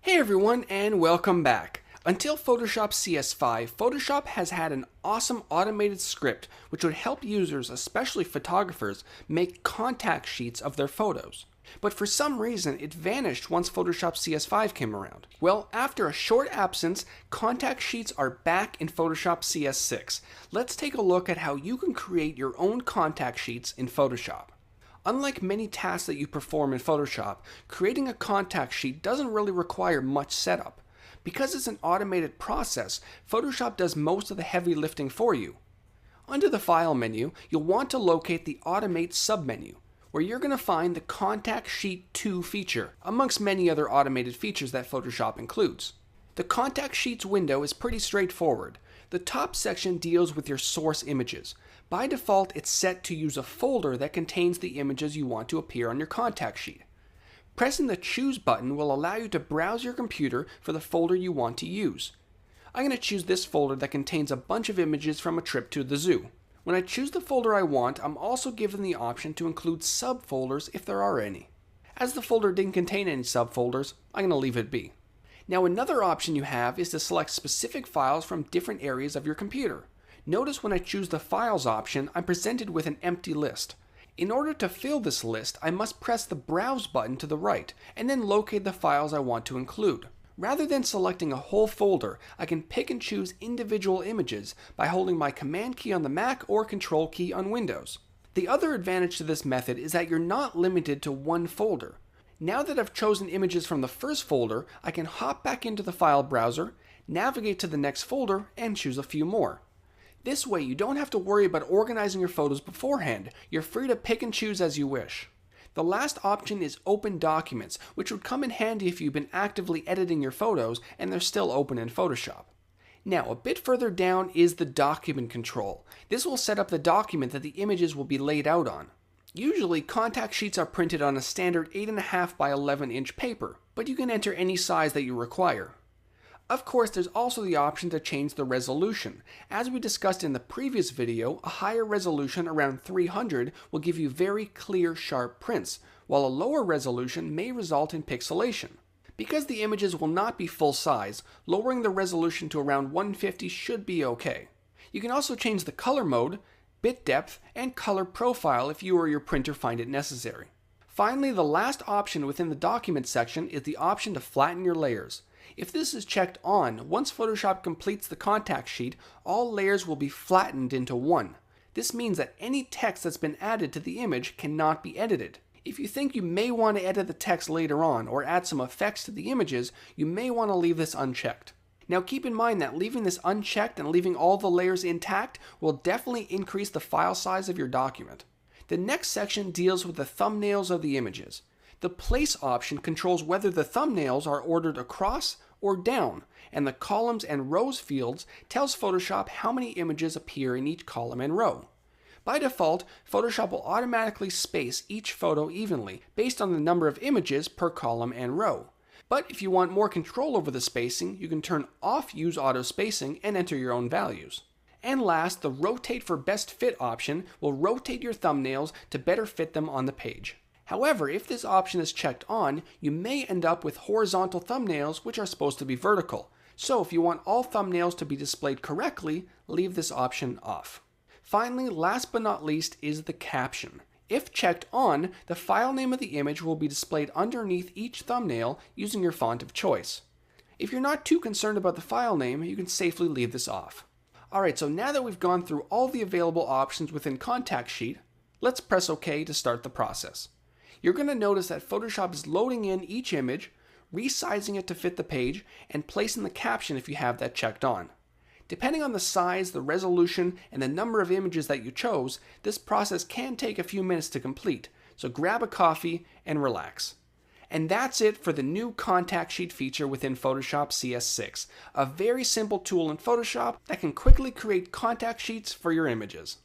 Hey everyone, and welcome back. Until Photoshop CS5, Photoshop has had an awesome automated script which would help users, especially photographers, make contact sheets of their photos. But for some reason, it vanished once Photoshop CS5 came around. Well, after a short absence, contact sheets are back in Photoshop CS6. Let's take a look at how you can create your own contact sheets in Photoshop. Unlike many tasks that you perform in Photoshop, creating a contact sheet doesn't really require much setup. Because it's an automated process, Photoshop does most of the heavy lifting for you. Under the File menu, you'll want to locate the Automate submenu, where you're going to find the Contact Sheet 2 feature, amongst many other automated features that Photoshop includes. The Contact Sheets window is pretty straightforward. The top section deals with your source images. By default, it's set to use a folder that contains the images you want to appear on your contact sheet. Pressing the Choose button will allow you to browse your computer for the folder you want to use. I'm going to choose this folder that contains a bunch of images from a trip to the zoo. When I choose the folder I want, I'm also given the option to include subfolders if there are any. As the folder didn't contain any subfolders, I'm going to leave it be. Now another option you have is to select specific files from different areas of your computer. Notice when I choose the Files option, I'm presented with an empty list. In order to fill this list, I must press the Browse button to the right, and then locate the files I want to include. Rather than selecting a whole folder, I can pick and choose individual images by holding my Command key on the Mac or Control key on Windows. The other advantage to this method is that you're not limited to one folder. Now that I've chosen images from the first folder, I can hop back into the file browser, navigate to the next folder, and choose a few more. This way, you don't have to worry about organizing your photos beforehand. You're free to pick and choose as you wish. The last option is Open Documents, which would come in handy if you've been actively editing your photos and they're still open in Photoshop. Now, a bit further down is the Document control. This will set up the document that the images will be laid out on. Usually, contact sheets are printed on a standard 8.5 by 11 inch paper, but you can enter any size that you require. Of course, there's also the option to change the resolution. As we discussed in the previous video, a higher resolution around 300 will give you very clear, sharp prints, while a lower resolution may result in pixelation. Because the images will not be full size, lowering the resolution to around 150 should be okay. You can also change the color mode, bit depth, and color profile if you or your printer find it necessary. Finally, the last option within the Document section is the option to flatten your layers. If this is checked on, once Photoshop completes the contact sheet, all layers will be flattened into one. This means that any text that's been added to the image cannot be edited. If you think you may want to edit the text later on or add some effects to the images, you may want to leave this unchecked. Now keep in mind that leaving this unchecked and leaving all the layers intact will definitely increase the file size of your document. The next section deals with the thumbnails of the images. The Place option controls whether the thumbnails are ordered across or down, and the Columns and Rows fields tells Photoshop how many images appear in each column and row. By default, Photoshop will automatically space each photo evenly based on the number of images per column and row. But if you want more control over the spacing, you can turn off Use Auto Spacing and enter your own values. And last, the Rotate for Best Fit option will rotate your thumbnails to better fit them on the page. However, if this option is checked on, you may end up with horizontal thumbnails which are supposed to be vertical. So if you want all thumbnails to be displayed correctly, leave this option off. Finally, last but not least is the caption. If checked on, the file name of the image will be displayed underneath each thumbnail using your font of choice. If you're not too concerned about the file name, you can safely leave this off. Alright, so now that we've gone through all the available options within Contact Sheet, let's press OK to start the process. You're going to notice that Photoshop is loading in each image, resizing it to fit the page, and placing the caption if you have that checked on. Depending on the size, the resolution, and the number of images that you chose, this process can take a few minutes to complete, so grab a coffee and relax. And that's it for the new Contact Sheet feature within Photoshop CS6, a very simple tool in Photoshop that can quickly create contact sheets for your images.